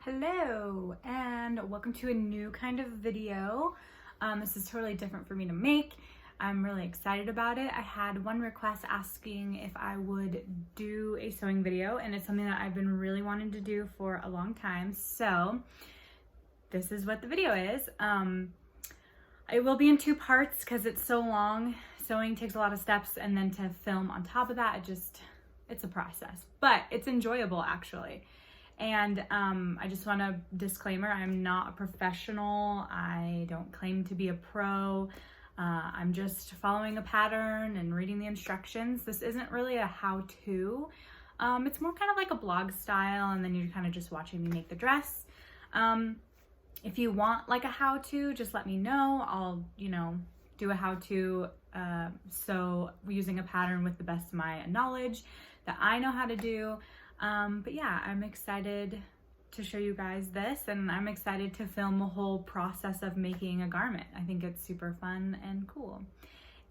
Hello and welcome to a new kind of video. This is totally different for me to make. I'm really excited about it. I had one request asking if I would do a sewing video, and it's something that I've been really wanting to do for a long time. So this is what the video is. It will be in two parts because it's so long. Sewing takes a lot of steps, and then to film on top of that, it's a process, but it's enjoyable actually. And I just want a disclaimer, I'm not a professional. I don't claim to be a pro. I'm just following a pattern and reading the instructions. This isn't really a how-to. It's more kind of like a blog style, and then you're kind of just watching me make the dress. If you want like a how-to, just let me know. I'll, do a how-to sew using a pattern with the best of my knowledge that I know how to do. But yeah, I'm excited to show you guys this, and I'm excited to film the whole process of making a garment. I think it's super fun and cool.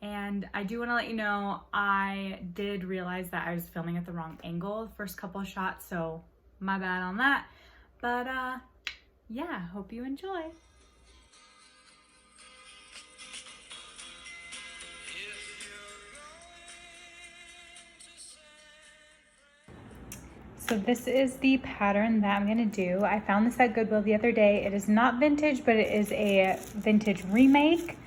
And I do want to let you know, I did realize that I was filming at the wrong angle the first couple of shots, so my bad on that. But yeah, hope you enjoy. So this is the pattern that I'm gonna do. I found this at Goodwill the other day. It is not vintage, but it is a vintage remake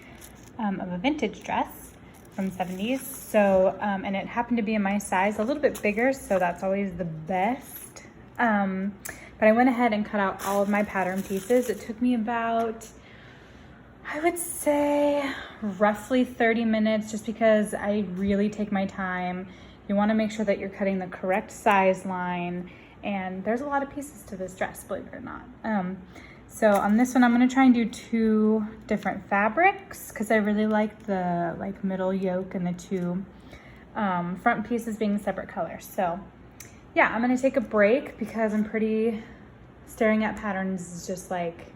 of a vintage dress from the 70s. So, and it happened to be in my size, a little bit bigger, so that's always the best. But I went ahead and cut out all of my pattern pieces. It took me about, I would say, roughly 30 minutes, just because I really take my time. You want to make sure that you're cutting the correct size line, and there's a lot of pieces to this dress, believe it or not. So on this one, I'm going to try and do two different fabrics because I really like the middle yoke and the two front pieces being separate colors. So yeah, I'm going to take a break because staring at patterns is just like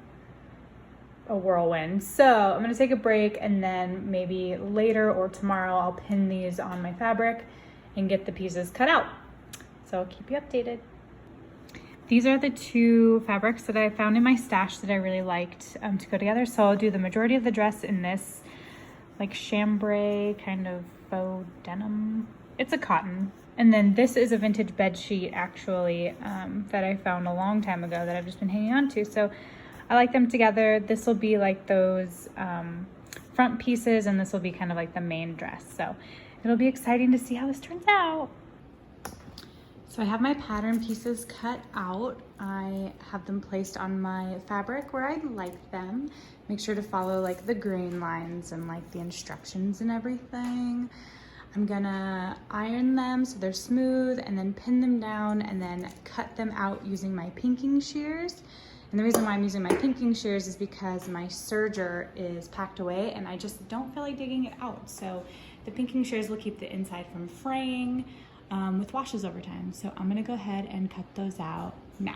a whirlwind. So I'm going to take a break, and then maybe later or tomorrow I'll pin these on my fabric and get the pieces cut out. So I'll keep you updated. These are the two fabrics that I found in my stash that I really liked to go together. So I'll do the majority of the dress in this like chambray kind of faux denim. It's a cotton. And then this is a vintage bed sheet actually that I found a long time ago that I've just been hanging on to. So I like them together. This will be like those front pieces, and this will be kind of like the main dress. So it'll be exciting to see how this turns out. So I have my pattern pieces cut out. I have them placed on my fabric where I like them. Make sure to follow like the grain lines and like the instructions and everything. I'm gonna iron them so they're smooth, and then pin them down, and then cut them out using my pinking shears. And the reason why I'm using my pinking shears is because my serger is packed away and I just don't feel like digging it out. So the pinking shears will keep the inside from fraying with washes over time. So I'm gonna go ahead and cut those out now.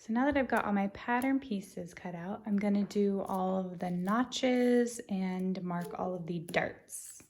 So now that I've got all my pattern pieces cut out, I'm gonna do all of the notches and mark all of the darts.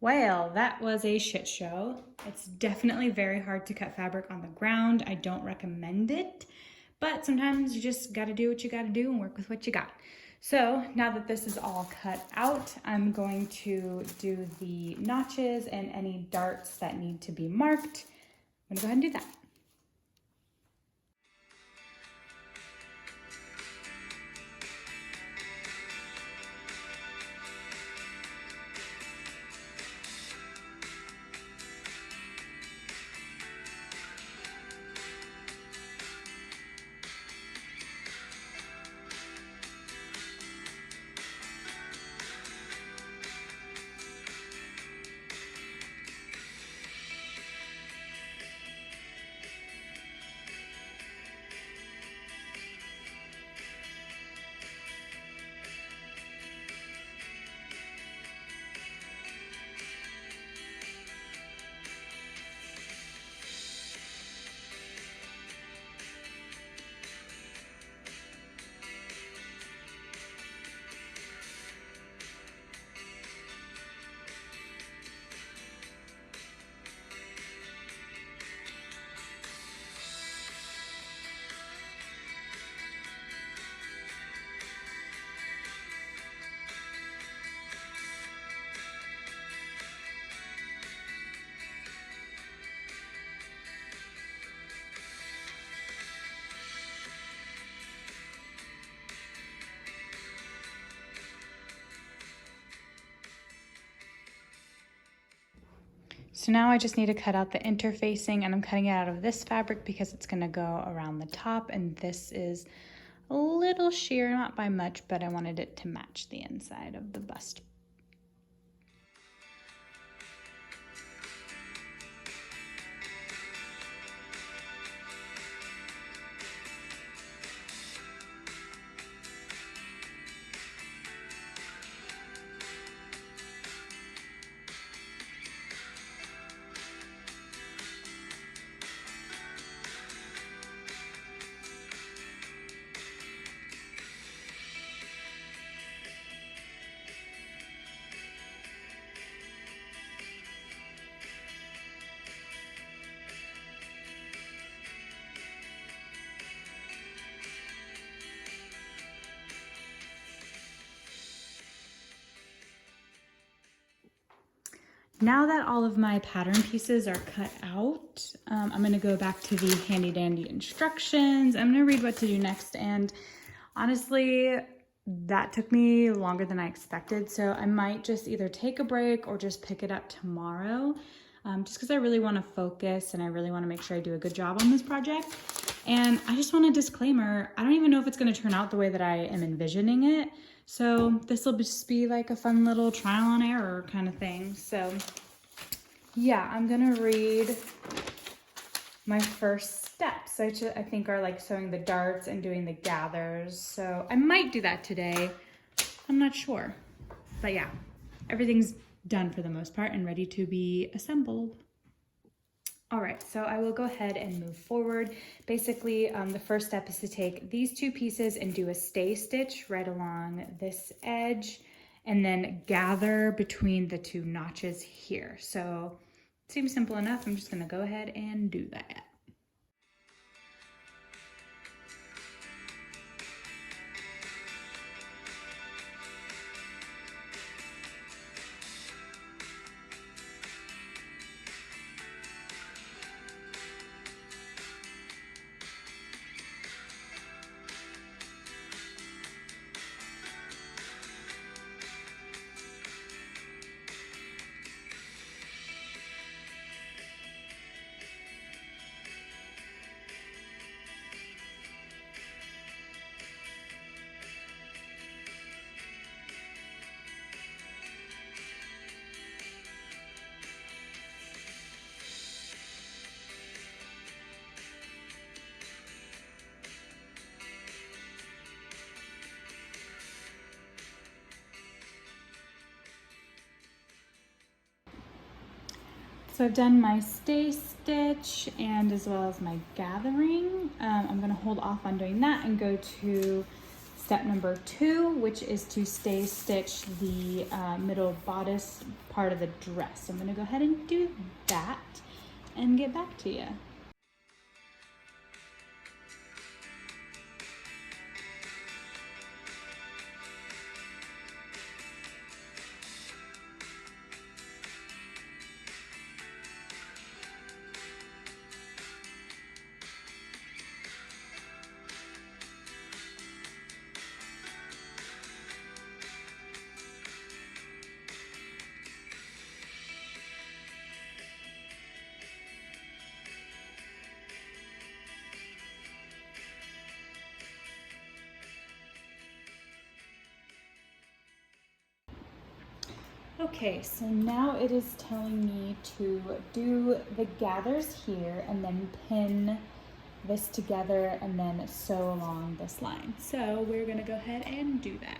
Well, that was a shit show. It's definitely very hard to cut fabric on the ground. I don't recommend it, but sometimes you just gotta do what you gotta do and work with what you got. So now that this is all cut out, I'm going to do the notches and any darts that need to be marked. I'm gonna go ahead and do that. So now I just need to cut out the interfacing, and I'm cutting it out of this fabric because it's gonna go around the top, and this is a little sheer, not by much, but I wanted it to match the inside of the bust. Now that all of my pattern pieces are cut out, I'm gonna go back to the handy dandy instructions. I'm gonna read what to do next, and honestly, that took me longer than I expected, so I might just either take a break or just pick it up tomorrow, just because I really want to focus and I really want to make sure I do a good job on this project. And I just want a disclaimer, I don't even know if it's going to turn out the way that I am envisioning it, so this will just be like a fun little trial and error kind of thing. So yeah, I'm gonna read my first steps, which I think are like sewing the darts and doing the gathers. So I might do that today. I'm not sure. But yeah, everything's done for the most part and ready to be assembled. All right, so I will go ahead and move forward. Basically, the first step is to take these two pieces and do a stay stitch right along this edge, and then gather between the two notches here. So it seems simple enough. I'm just gonna go ahead and do that. So I've done my stay stitch and as well as my gathering. I'm gonna hold off on doing that and go to step number 2, which is to stay stitch the middle bodice part of the dress. So I'm gonna go ahead and do that and get back to you. Okay, so now it is telling me to do the gathers here and then pin this together and then sew along this line. So we're gonna go ahead and do that.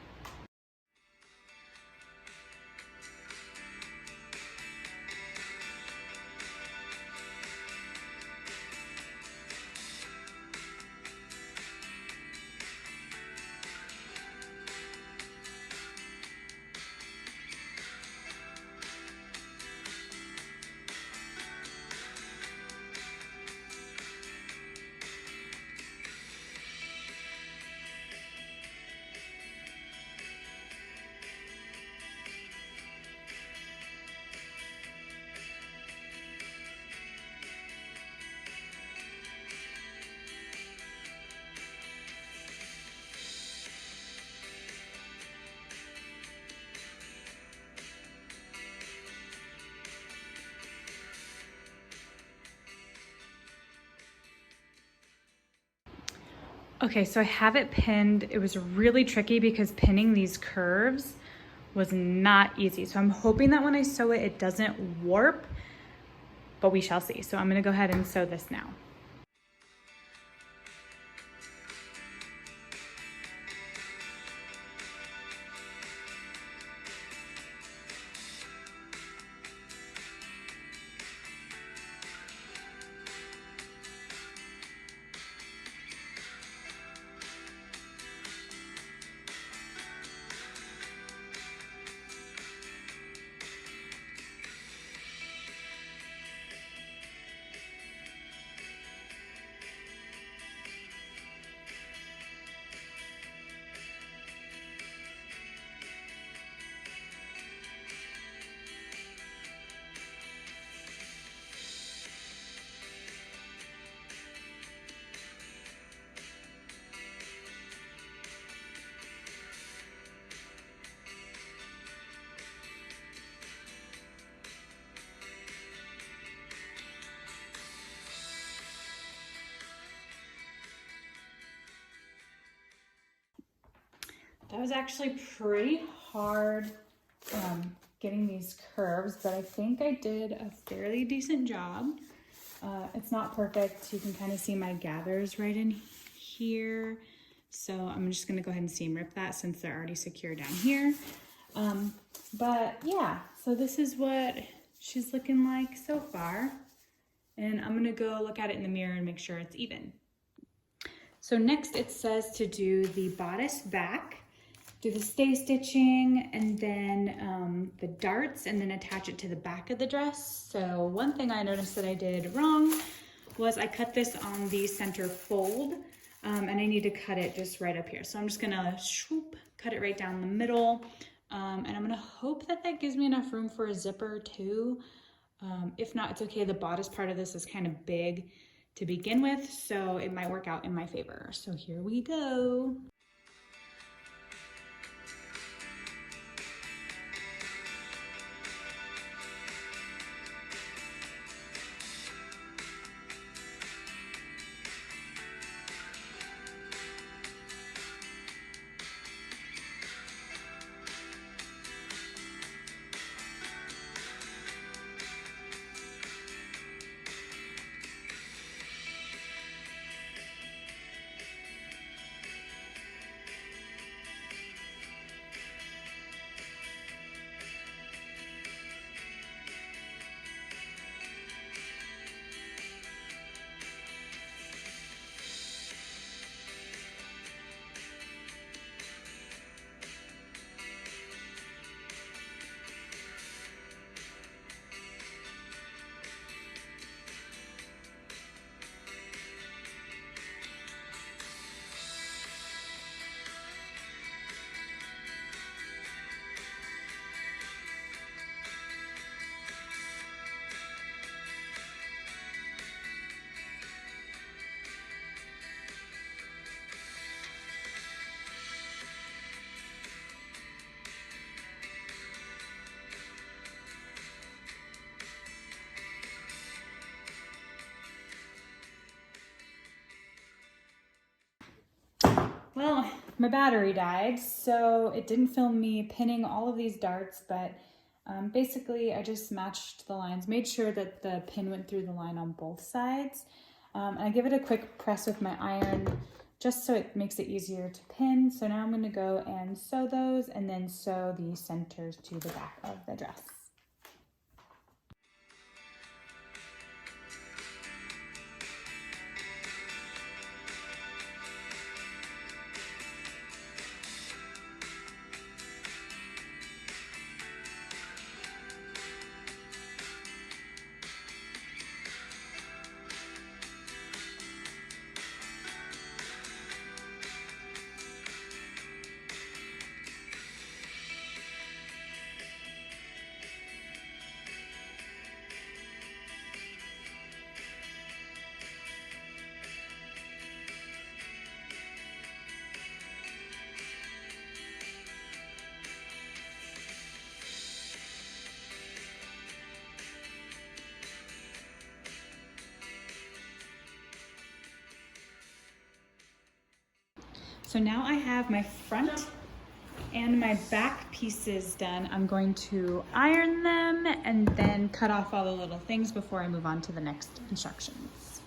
Okay, so I have it pinned. It was really tricky because pinning these curves was not easy. So I'm hoping that when I sew it, it doesn't warp, but we shall see. So I'm gonna go ahead and sew this now. That was actually pretty hard getting these curves, but I think I did a fairly decent job. It's not perfect. You can kind of see my gathers right in here. So I'm just gonna go ahead and seam rip that since they're already secure down here. But yeah, so this is what she's looking like so far. And I'm gonna go look at it in the mirror and make sure it's even. So next it says to do the bodice back, do the stay stitching, and then the darts, and then attach it to the back of the dress. So one thing I noticed that I did wrong was I cut this on the center fold, and I need to cut it just right up here. So I'm just gonna swoop, cut it right down the middle, and I'm gonna hope that that gives me enough room for a zipper too. If not, it's okay. The bodice part of this is kind of big to begin with, so it might work out in my favor. So here we go. Well, my battery died, so it didn't film me pinning all of these darts, but basically I just matched the lines, made sure that the pin went through the line on both sides. And I give it a quick press with my iron just so it makes it easier to pin. So now I'm going to go and sew those and then sew the centers to the back of the dress. So now I have my front and my back pieces done. I'm going to iron them and then cut off all the little things before I move on to the next instructions.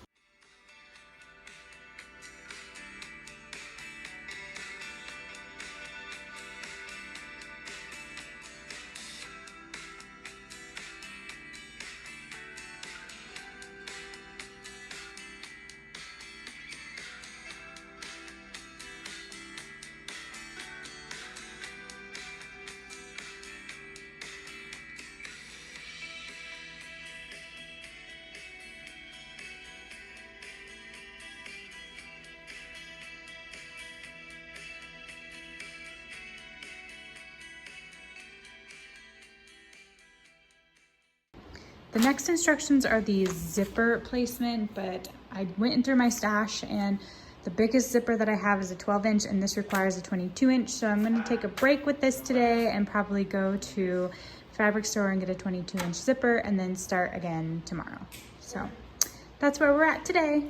The next instructions are the zipper placement, but I went in through my stash and the biggest zipper that I have is a 12-inch and this requires a 22-inch. So I'm going to take a break with this today and probably go to fabric store and get a 22-inch zipper and then start again tomorrow. So that's where we're at today.